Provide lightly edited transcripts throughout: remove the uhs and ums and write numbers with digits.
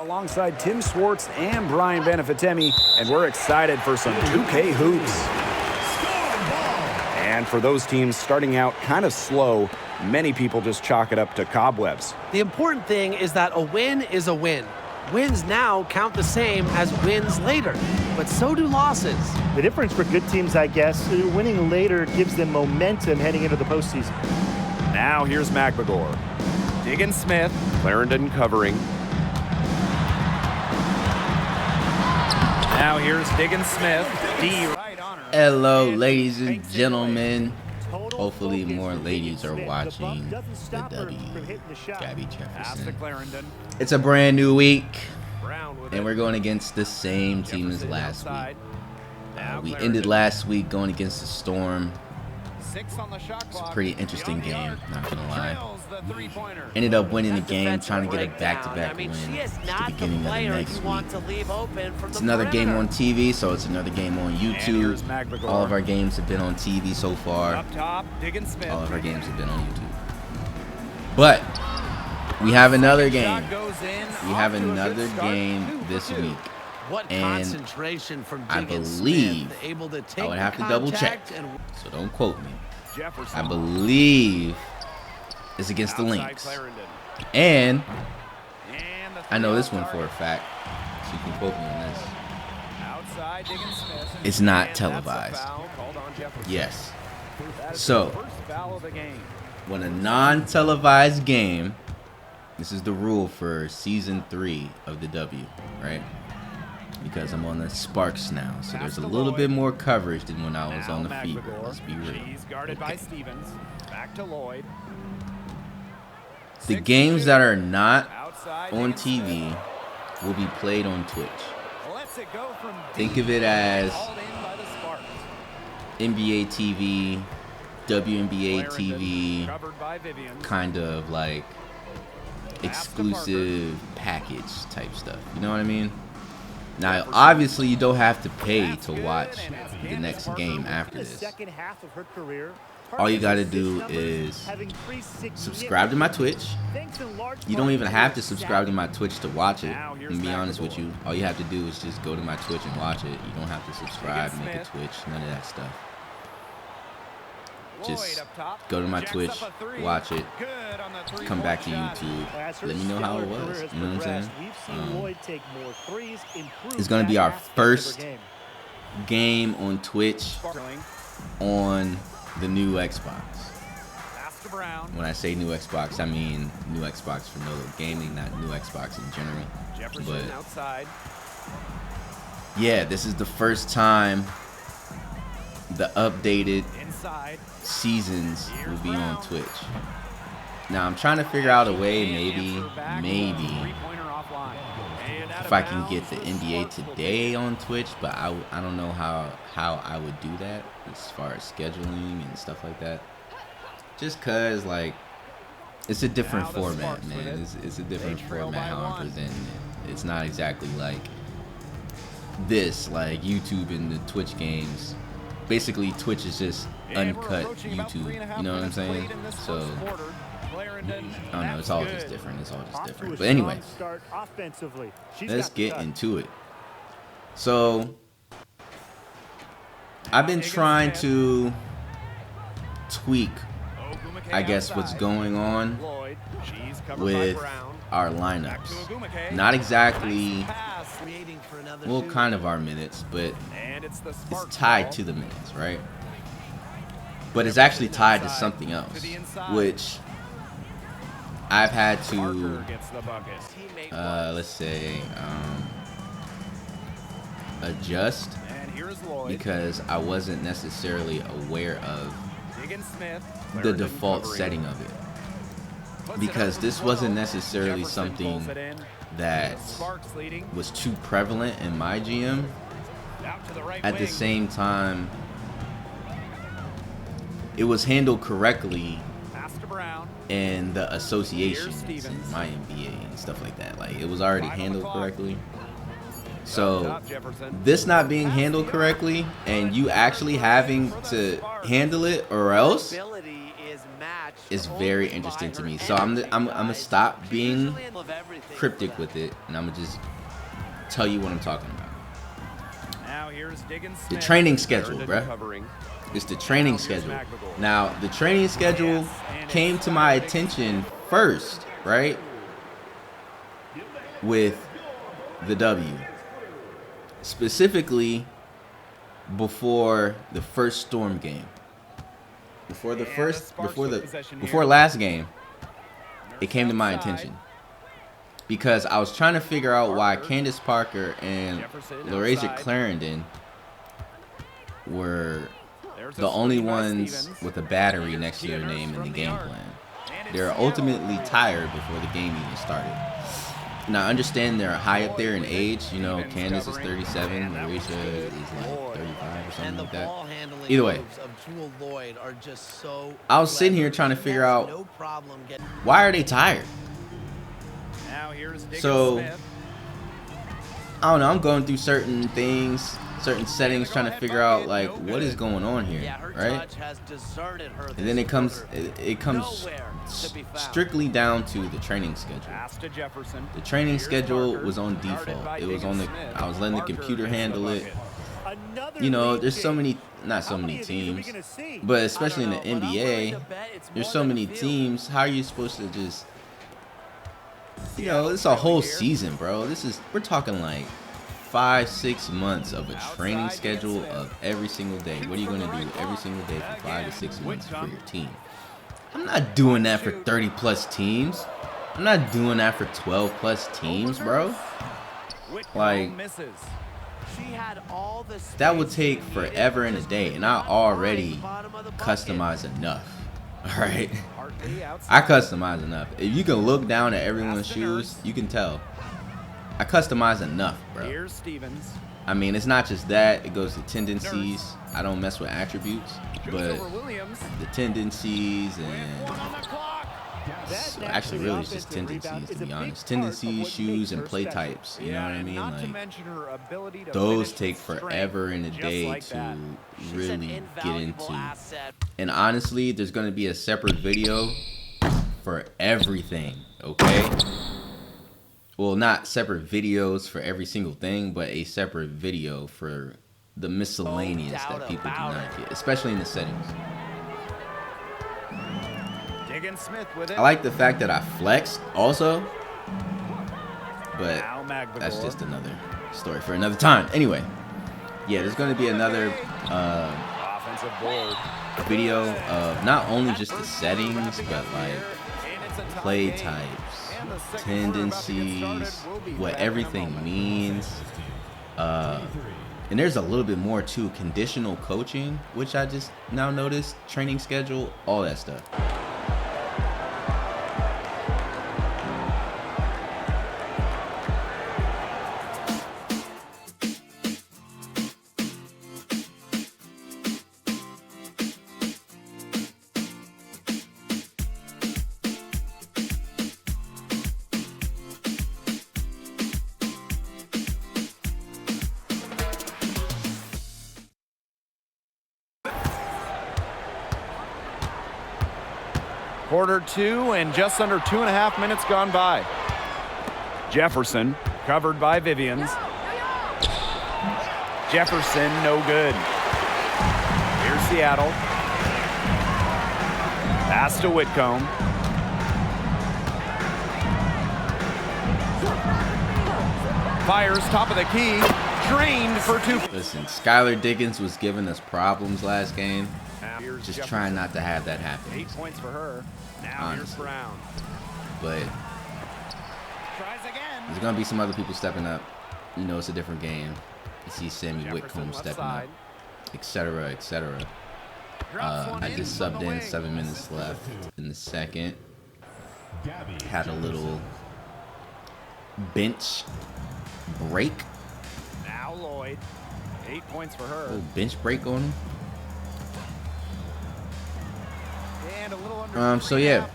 alongside Tim Swartz and Brian Benefitemi, and we're excited for some 2K hoops. And for those teams starting out kind of slow, many people just chalk it up to cobwebs. The important thing is that a win is a win. Wins now count the same as wins later, but so do losses. The difference for good teams, I guess, winning later gives them momentum heading into the postseason. Now here's McBagor. Diggin Smith, Clarendon covering. Now here's Diggin Smith, D right on her. Hello, ladies and gentlemen. Hopefully more ladies are watching the W. Gabby Jefferson. It's a brand new week, and we're going against the same team as last week. We ended last week going against the Storm. It's a pretty interesting game, not gonna lie. Ended up winning the game, trying to get a back-to-back win at the beginning of the next week. It's another game on TV, so it's another game on YouTube. All of our games have been on TV so far. All of our games have been on YouTube. But we have another game. We have another game this week. And I believe, I would have to double check, so don't quote me. I believe it's against the Lynx. And I know this one for a fact, so you can quote me on this. It's not televised. Yes. So, when a non-televised game, this is the rule for Season 3 of the W, right? Because I'm on the Sparks now, so there's a little bit more coverage than when I was on the Fever. Let's be real. Okay. The games that are not on TV will be played on Twitch. Think of it as NBA TV, WNBA TV, kind of like exclusive package type stuff. You know what I mean? Now, obviously, you don't have to pay to watch the next game after this. All you got to do is subscribe to my Twitch. You don't even have to subscribe to my Twitch to watch it. And be honest with you, all you have to do is just go to my Twitch and watch it. You don't have to subscribe, make a Twitch, none of that stuff. Just go to my Twitch, watch it, come back to YouTube, let me know how it was, you know what I'm saying? It's going to be our first game on Twitch on the new Xbox. When I say new Xbox, I mean new Xbox for no gaming, not new Xbox in general. But yeah, this is the first time the updated seasons will be on Twitch. Now I'm trying to figure out a way, maybe if I can get the NBA Today on Twitch, but I don't know how I would do that as far as scheduling and stuff like that. Just cause like it's a different format, man. It's a different format how I'm presenting it. It's not exactly like this, like YouTube and the Twitch games. Basically, Twitch is just uncut YouTube. You know what I'm saying? So I don't know. It's all just different. It's all just different. But anyway, let's get into it. So I've been trying to tweak, I guess, what's going on with our lineups. Not exactly, well, kind of our minutes, but it's tied to the minutes, right? But it's actually tied to something else, which I've had to, let's say, adjust because I wasn't necessarily aware of the default setting of it. Because this wasn't necessarily something that was too prevalent in my GM. At the same time, it was handled correctly in the associations and my NBA and stuff like that. Like, it was already handled correctly. So this not being handled correctly and you actually having to handle it or else, is very interesting to me. So I'm gonna stop being cryptic with it, and I'm gonna just tell you what I'm talking about. The training schedule, bruh. It's the training schedule. Now, the training schedule came to my attention first, right? With the W. Specifically before the first Storm game. Before last game, it came to my attention. Because I was trying to figure out why Candace Parker and Laurasia Clarendon were the only ones with a battery next to their name in the game plan. They're ultimately tired before the game even started. Now, I understand they're high up there in age. You know, Candace is 37, Laurasia is like 35 or something like that. Either way, I was sitting here trying to figure out why are they tired. So, I don't know, I'm going through certain things, certain settings, trying to figure out like what is going on here, right? And then it comes strictly down to the training schedule. The training schedule was on default. It was on the, I was letting the computer handle it. You know, there's so many, not so many teams, but especially in the NBA, there's so many teams. How are you supposed to just, you know, it's a whole season, bro. We're talking like 5-6 months of a training schedule of every single day. What are you going to do every single day for 5 to 6 months for your team? I'm not doing that for 30 plus teams. I'm not doing that for 12 plus teams, bro. Like, that would take forever and a day, and I already customize enough. All right, I customize enough. If you can look down at everyone's shoes, you can tell I customize enough, bro. I mean, it's not just that. It goes to tendencies. I don't mess with attributes, but the tendencies and actually really it's just tendencies, to be honest. Tendencies, shoes, and play types. You know what I mean? Like, those take forever in a day to really get into. And honestly, there's going to be a separate video for everything, okay? Well, not separate videos for every single thing, but a separate video for the miscellaneous that people do not get, especially in the settings. I like the fact that I flexed also, but that's just another story for another time. Anyway, yeah, there's going to be another video of not only just the settings, but like play types, tendencies, what everything means. And there's a little bit more to conditional coaching, which I just now noticed, training schedule, all that stuff. Quarter two and just under 2.5 minutes gone by. Jefferson covered by Vivians. Jefferson no good. Here's Seattle. Pass to Whitcomb. Fires top of the key. Drained for two. Listen, Skylar Diggins was giving us problems last game. Just trying not to have that happen. 8 points for her. Now here's Brown. But there's gonna be some other people stepping up. You know, it's a different game. You see Sammy Whitcomb stepping up, etc., etc. I just subbed in, 7 minutes left in the second. Had a little bench break. Now Lloyd. 8 points for her. A little bench break on him. So yeah,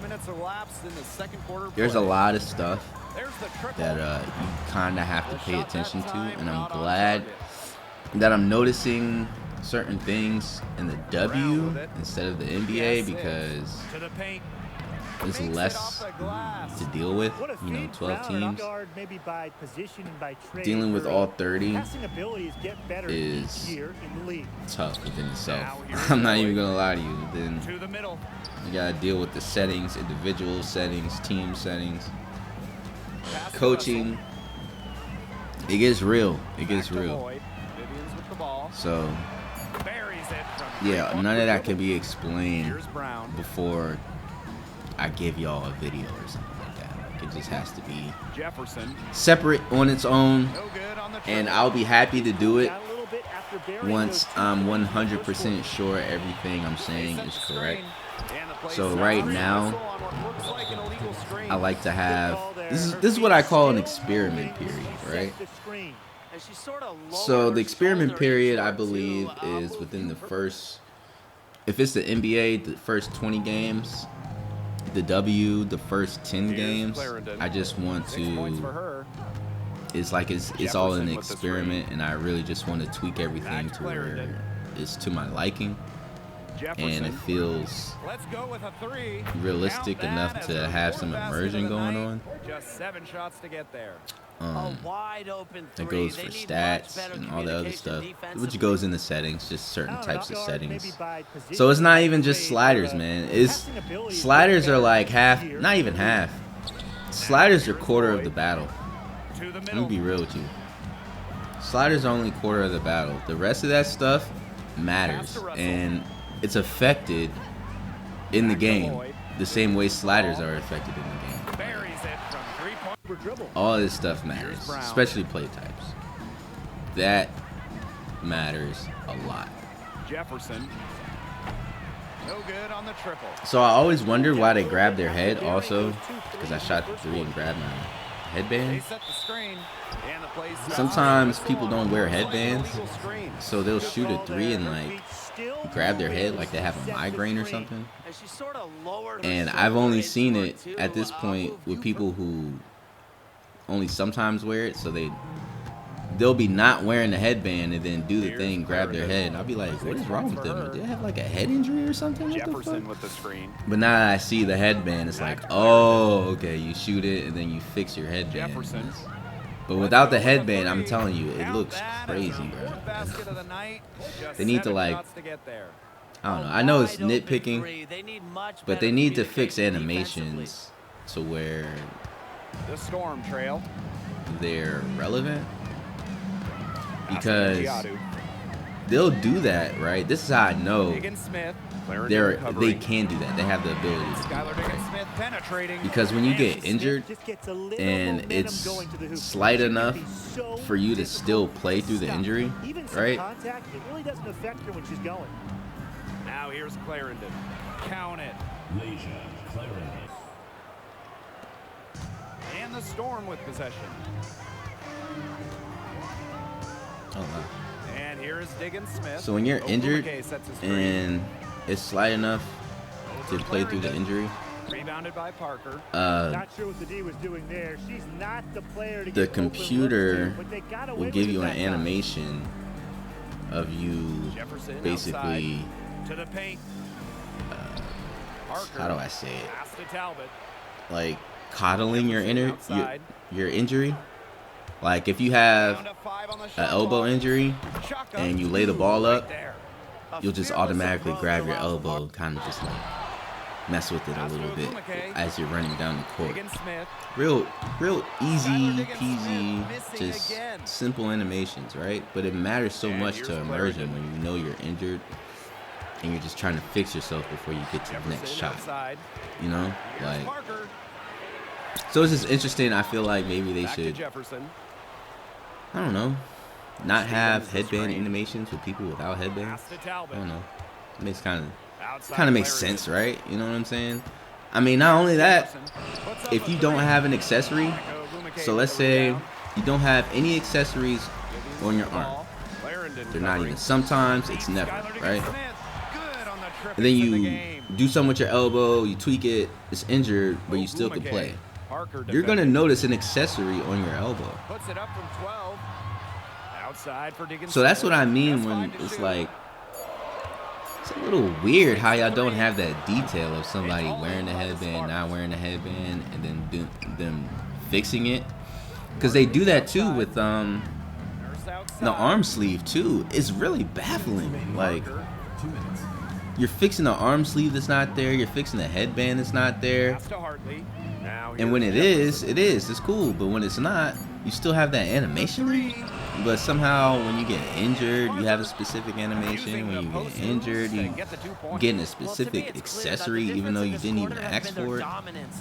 there's a lot of stuff that you kind of have to pay attention to, and I'm glad that I'm noticing certain things in the W instead of the NBA, because It's less to deal with, you know, 12 teams. Dealing with all 30 is tough within itself. I'm not even gonna lie to you. Then you gotta deal with the settings, individual settings, team settings, coaching. It gets real. It gets real. So yeah, none of that can be explained before I give y'all a video or something like that. Like, it just has to be separate on its own, and I'll be happy to do it once I'm 100% sure everything I'm saying is correct. So right now, I like to have this is what I call an experiment period, right? So the experiment period, I believe, is within the first, if it's the NBA, the first 20 games. The first 10 games, I just want to, it's like it's all an experiment, and I really just want to tweak everything to where it's to my liking, and it feels realistic enough to have some immersion going on. Just 7 shots to get there. That goes for stats and all the other stuff, which goes in the settings, just certain types of settings. So it's not even just sliders, man. Sliders are like half, not even half. Sliders are quarter of the battle. Let me be real with you. Sliders are only quarter of the battle. The rest of that stuff matters, and it's affected in the game the same way sliders are affected in the game. All this stuff matters, especially play types. That matters a lot. Jefferson. No good on the triple. So I always wondered why they grabbed their head also, because I shot the 3 and grabbed my headband. Sometimes people don't wear headbands, so they'll shoot a 3 and like grab their head like they have a migraine or something. And I've only seen it at this point with people who only sometimes wear it, so they'll be not wearing the headband and then do the thing, grab their head. I'll be like, what is wrong with them? Do they have like a head injury or something? Jefferson with the screen. But now that I see the headband, it's like, oh, okay, you shoot it and then you fix your headband. But without the headband, I'm telling you, it looks crazy, bro. They need to like, I don't know. I know it's nitpicking, but they need to fix animations to where the storm trail, they're relevant, because they'll do that, right? This is how I know they can do that. They have the ability to do that. Because when you get injured and it's slight enough for you to still play through the injury, right? Now here's Clarendon. Count it. And the Storm with possession. Oh, wow. And here is Smith. So when you're injured and it's slight enough to play through the injury, rebounded by Parker. Not sure what the D was doing there. She's not the player to the get computer will give you an animation of you basically, to the paint. how do I say it? Like coddling your injury. Like if you have an elbow injury and you lay the ball up, you'll just automatically grab your elbow, kind of just like mess with it a little bit as you're running down the court. Real easy peasy, just simple animations, right? But it matters so much to immersion when you know you're injured and you're just trying to fix yourself before you get to the next shot. You know, like. So it's just interesting. I feel like maybe they should, I don't know, not have headband animations with people without headbands. I don't know. It makes kind of makes sense, right? You know what I'm saying? I mean, not only that, if you don't have an accessory, so let's say you don't have any accessories on your arm. They're not even sometimes, it's never, right? And then you do something with your elbow, you tweak it, it's injured, but you still can play. You're going to notice an accessory on your elbow. So that's what I mean when it's like It's a little weird how y'all don't have that detail of somebody wearing the headband, not wearing the headband, and then them fixing it. Because they do that too with the arm sleeve too. It's really baffling. Like, you're fixing the arm sleeve that's not there. You're fixing the headband that's not there. And when it is, it's cool. But when it's not, you still have that animation. But somehow when you get injured, you have a specific animation. When you get injured, you getting a specific accessory, even though you didn't even ask for it,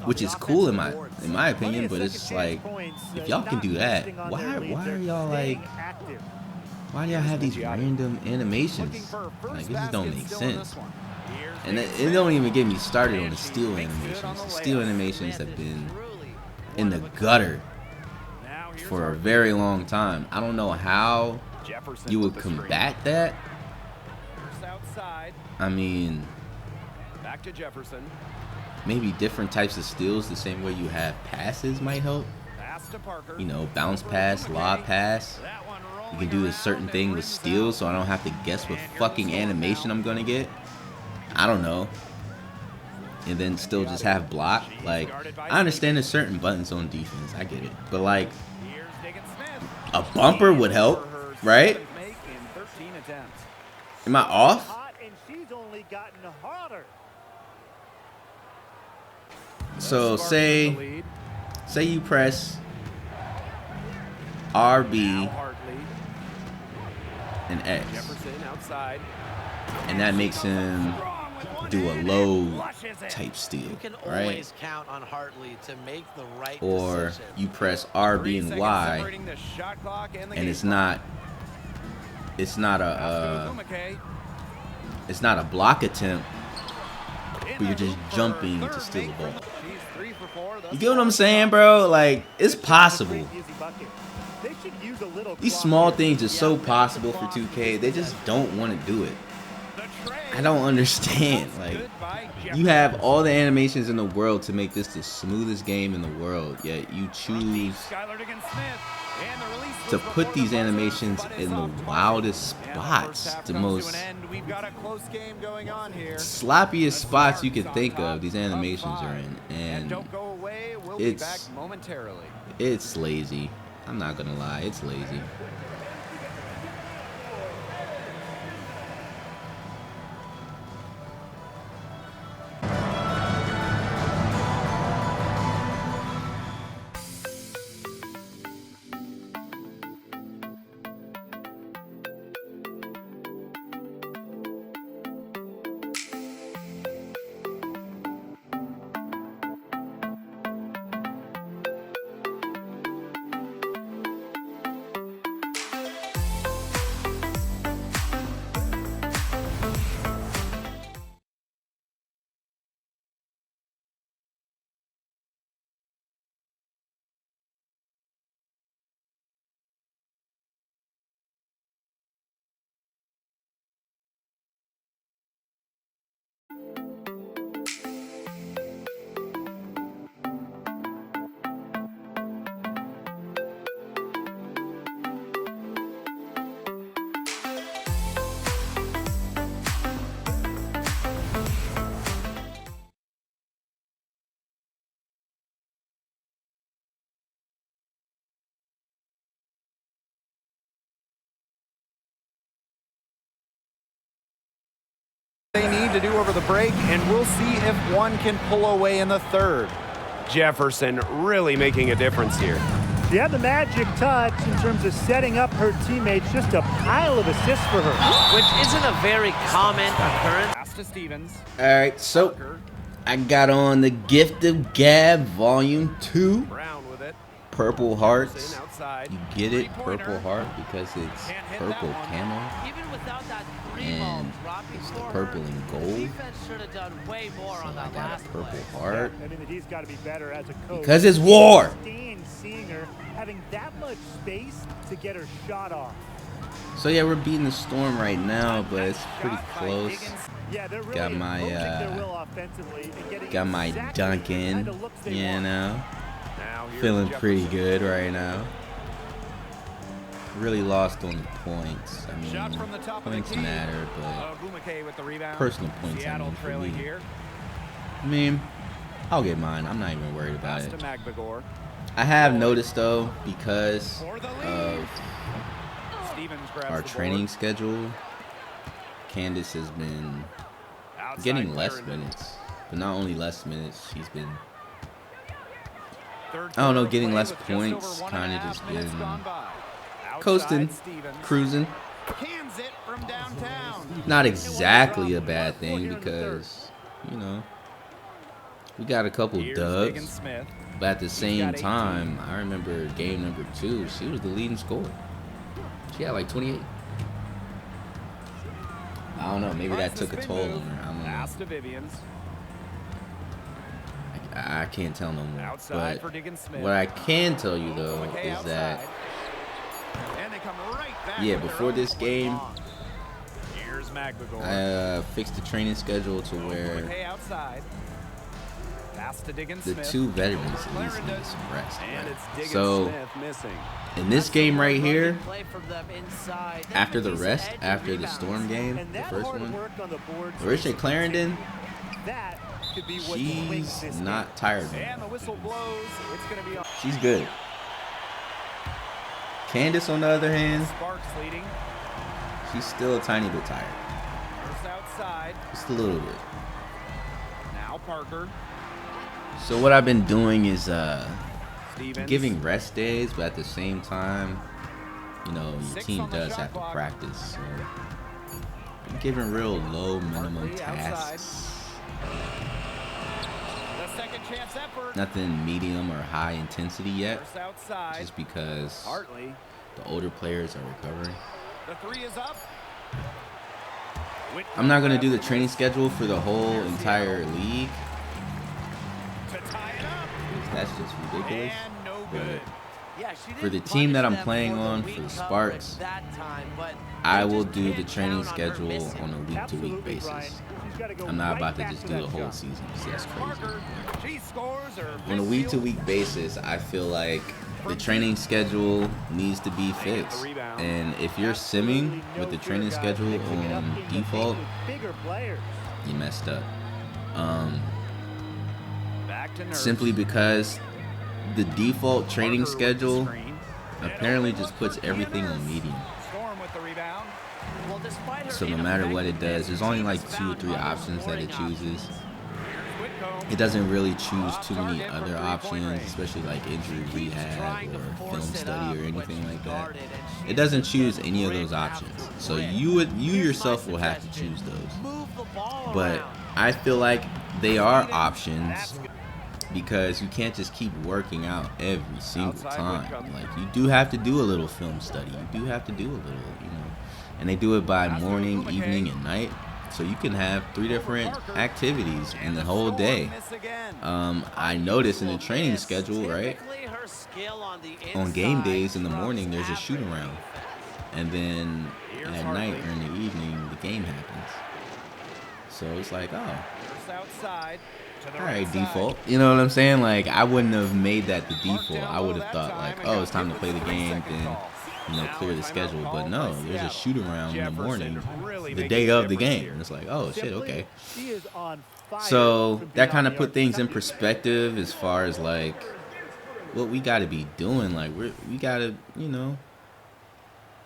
which is cool in my opinion. But it's just like, if y'all can do that, why are y'all like? Why do y'all have these random animations? Like, this just don't make sense. And it don't even get me started on the steel animations. The steel animations have been in the gutter for a very long time. I don't know how you would combat that. I mean, maybe different types of steals, the same way you have passes might help. You know, bounce pass, lob pass. You can do a certain thing with steals, so I don't have to guess what fucking animation I'm gonna get. I don't know. And then still just have block. Like, I understand there's certain buttons on defense. I get it. But like, a bumper would help, right? Am I off? So say you press RB and X, and that makes him do a low type steal, right? Or you press RB and Y, and it's not a block attempt, but you're just jumping to steal the ball. You get what I'm saying, bro? Like, it's possible. These small things are so possible for 2K. They just don't want to do it. I don't understand. Like, you have all the animations in the world to make this the smoothest game in the world, yet you choose to put these animations in the wildest spots, the most sloppiest spots you could think of. These animations are in, and it's lazy. I'm not gonna lie, it's lazy. They need to do over the break, and we'll see if one can pull away in the third. Jefferson really making a difference here. She had the magic touch in terms of setting up her teammates. Just a pile of assists for her, which isn't a very common occurrence. Pass to Stevens. All right, so I got on the Gift of Gab Volume 2. Brown with it. Purple hearts. You get it, purple heart, because it's purple camo. Even without that And it's the purple and gold. So I got a purple heart. I mean, he's got to be better as a coach. Because it's war. Seeing her having that much space to get her shot off. So yeah, we're beating the Storm right now, but it's pretty close. Got my Duncan, you know. Feeling pretty good right now. really lost on the points. I mean, points matter, but personal points, I mean, for me. I mean, I'll get mine. I'm not even worried about it. I have noticed, though, because of our training schedule, Candace has been getting less minutes. But not only less minutes, she's been, I don't know, getting less points, kind of just been coasting, cruising. Not exactly a bad thing because, you know, we got a couple dubs. But at the same time, I remember game number 2, she was the leading scorer. She had like 28. I don't know, maybe that took a toll on her. I don't know. I can't tell no more. But what I can tell you, though, is that, yeah, before this game, I fixed the training schedule to where the 2 veterans at least need some rest. Right? So, in this game right here, after the rest, after the Storm game, the first one, Larissa Clarendon, she's not tired. She's good. Candace, on the other hand, she's still a tiny bit tired. Just a little bit. Now Parker. So what I've been doing is giving rest days, but at the same time, you know, your team does have to practice. So I'm giving real low minimum tasks. Nothing medium or high intensity yet, just because the older players are recovering. I'm not going to do the training schedule for the whole entire league. That's just ridiculous. But for the team that I'm playing on, for the Sparks, I will do the training schedule on a week-to-week basis. I'm not about to just do the whole season. That's crazy. On a week-to-week basis, I feel like the training schedule needs to be fixed. And if you're simming with the training schedule on default, you messed up. Simply because the default training schedule apparently just puts everything on medium. So no matter what it does, there's only like 2 or 3 options that it chooses. It doesn't really choose too many other options, especially like injury rehab or film study or anything like that. It doesn't choose any of those options. So you yourself will have to choose those. But I feel like they are options, because you can't just keep working out every single time. Like, you do have to do a little film study. You do have to do a little, you know. And they do it by morning, evening, and night. So you can have 3 different activities in the whole day. I noticed in the training schedule, right, on game days in the morning, there's a shoot around. And then at night or in the evening, the game happens. So it's like, oh, all right, default. You know what I'm saying? Like, I wouldn't have made that the default. I would have thought, like, oh, it's time to play the game, then, you know, clear the schedule. But no, there's a shoot around in the morning, the day of the game. And it's like, oh, shit, okay. So that kind of put things in perspective as far as, like, what we got to be doing. Like, we got to, you know,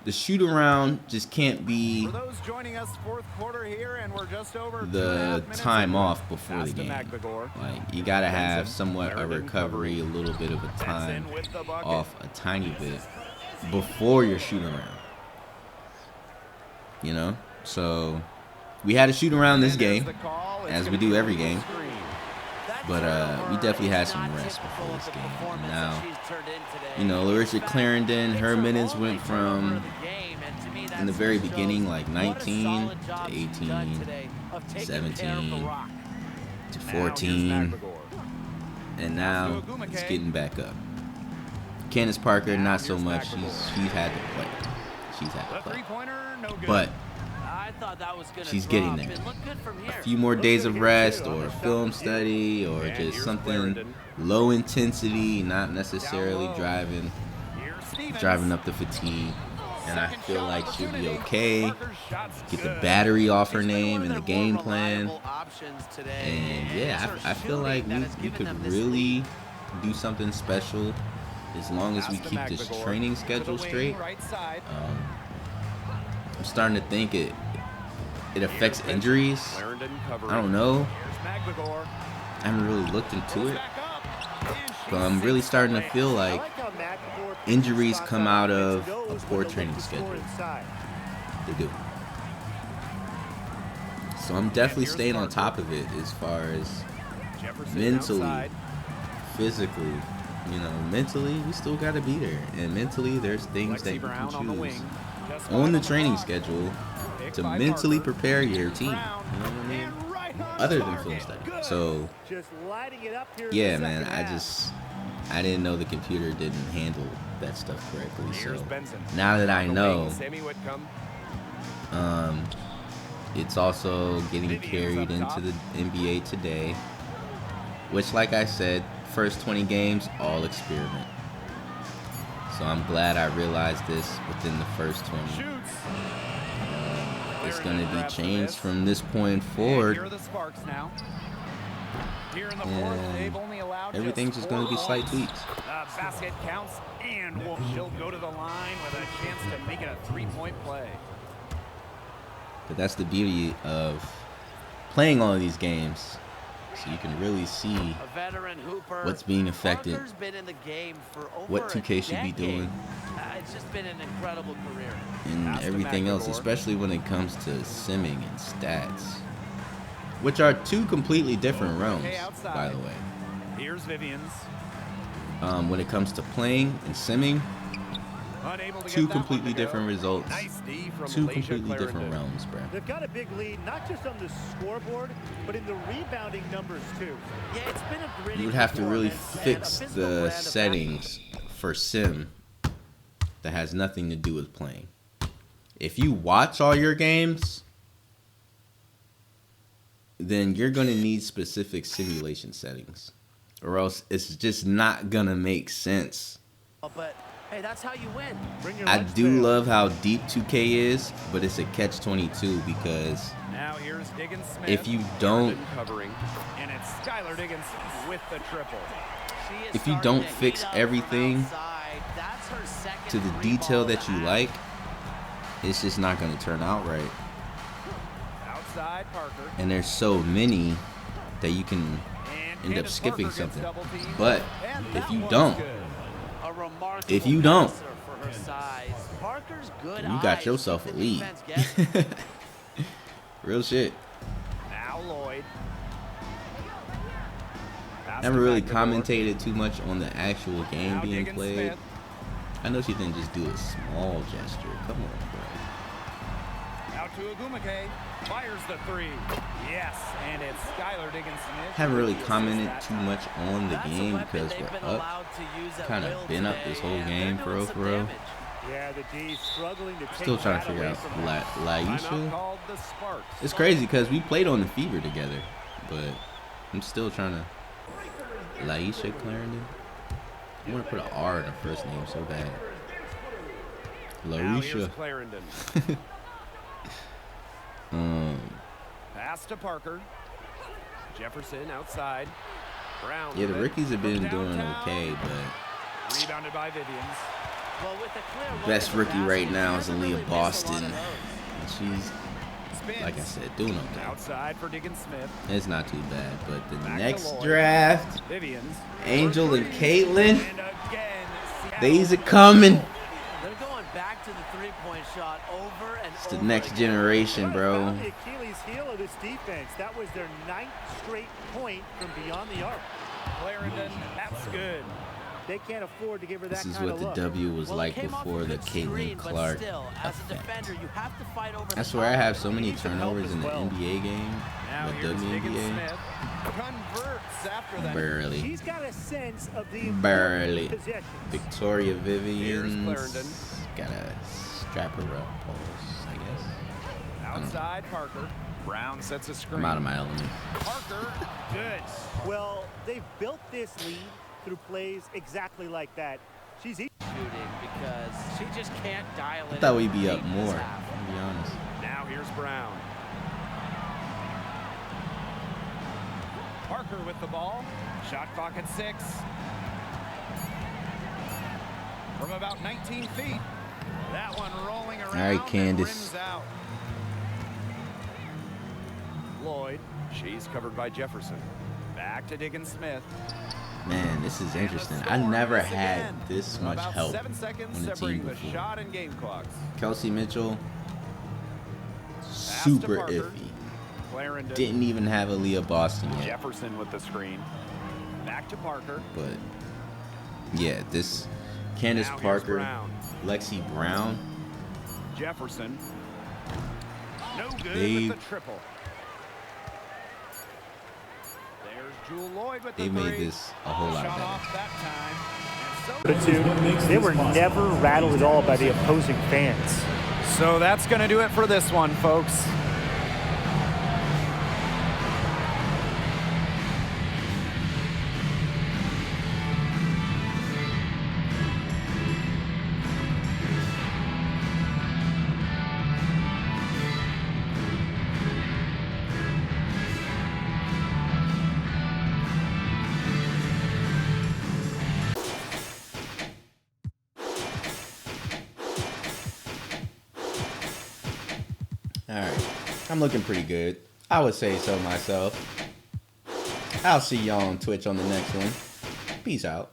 the shoot around just can't be the time off before the game. Like, you gotta have somewhat a recovery, a little bit of a time off, a tiny bit before your shoot around. You know, so we had a shoot around this game, as we do every game. But we definitely had some rest before this game. And now, you know, Larissa Clarendon, her minutes went from, in the very beginning, like 19 to 18, 17 to 14. And now it's getting back up. Candace Parker, not so much. She's had to play. She's had to play. But she's getting there. A few more days of rest or film study or just something low intensity, not necessarily driving up the fatigue. and I feel like she'll be okay. Get the battery off her name and the game plan. And yeah, I feel like we could really do something special as long as we keep this training schedule straight. I'm starting to think it affects injuries. I don't know. I haven't really looked into it. But I'm really starting to feel like injuries come out of a poor training schedule. They do. So I'm definitely staying on top of it as far as mentally, physically. You know, mentally, we still got to be there. And mentally, there's things that you can choose on the training schedule to mentally prepare your team. You know what I mean? Other than film study. So, yeah, man, I didn't know the computer didn't handle that stuff correctly. So, now that I know, it's also getting carried into the NBA today, which, like I said, first 20 games, all experiment. So I'm glad I realized this within the first 20. It's going to be changed from this point forward. And everything's just going to be slight tweaks. Basket counts, and she'll go to the line with a chance to make it a three-point play. But that's the beauty of playing all of these games. So you can really see what's being affected, what 2K should be doing, it's just been an incredible career. And everything else, especially when it comes to simming and stats, which are two completely different realms, by the way. Here's Vivian's. When it comes to playing and simming, two completely different results, two completely different realms, bro. They've got a big lead, not just on the scoreboard, but in the rebounding numbers too. Yeah, it's been a gritty. You would have to really fix the settings for sim that has nothing to do with playing. If you watch all your games, then you're going to need specific simulation settings, or else it's just not going to make sense. But hey, that's how you win. I do love how deep 2K is, but it's a catch-22 because now here's Diggins-Smith. If you don't, and it's Skylar Diggins with the triple. If you don't fix everything to the detail that you like, it's just not going to turn out right. Outside Parker. And there's so many that you can end up skipping something. But if you don't, you got yourself a lead. Real shit. Now Lloyd. Never really commentated too much on the actual game being played. I know she didn't just do a small gesture. Come on, bro. Out to Agumake. Fires the three. Yes, and it's Skylar Diggins-Smith. Haven't really commented too much on the game because we're up. Kind of been up this whole game for real. Yeah, the D struggling to Still trying to figure out Laisha. It's crazy because we played on the Fever together, but I'm still trying to. Laisha Clarendon. I want to put an R in her first name so bad. Laisha. Pass to Parker. Jefferson outside. Brown. Yeah, the rookies have been doing okay, but rebounded by Vivians. Best rookie right now is Aaliyah Boston. And she's, like I said, doing okay. Outside for Diggins-Smith. It's not too bad, but the next draft, Angel and Caitlin, these are coming. They're going back to the three-point shot over and it's the next generation, bro. The Achilles heel of this defense. That was their 9th straight point from beyond the arc. Clarendon, that's good. They can't afford to give her that. This is what the W was like before the Caitlin Clark effect. I swear I have so many turnovers in the NBA game, the WNBA. Barely. He's got a sense of the barely. Victoria Vivian's gotta strap her up, pulse, I guess. Outside Parker. Brown sets a screen. I'm out of my element. Parker, good. Well, they've built this lead through plays exactly like that. She's shooting because she just can't dial it. I thought we'd be up more, to be honest. Now here's Brown. Parker with the ball. Shot clock at 6. From about 19 feet. That one rolling around. All right, Candace. Out. Lloyd. She's covered by Jefferson. Back to Diggins Smith. Man, this is interesting. I never had this much help 7 seconds on the team separating the before. shot and game clocks. Kelsey Mitchell, super Parker. iffy. Clarendon. Didn't even have Aaliyah Boston yet. Jefferson with the screen. Back to Parker. But yeah, this Candace Now here's Parker, Brown. Lexi Brown, Jefferson. No good They- with the triple. There's Jewel Lloyd with the they made three. this a whole lot Shot better. off that time. They were never rattled at all by the opposing fans. So that's going to do it for this one, folks. All right, I'm looking pretty good. I would say so myself. I'll see y'all on Twitch on the next one. Peace out.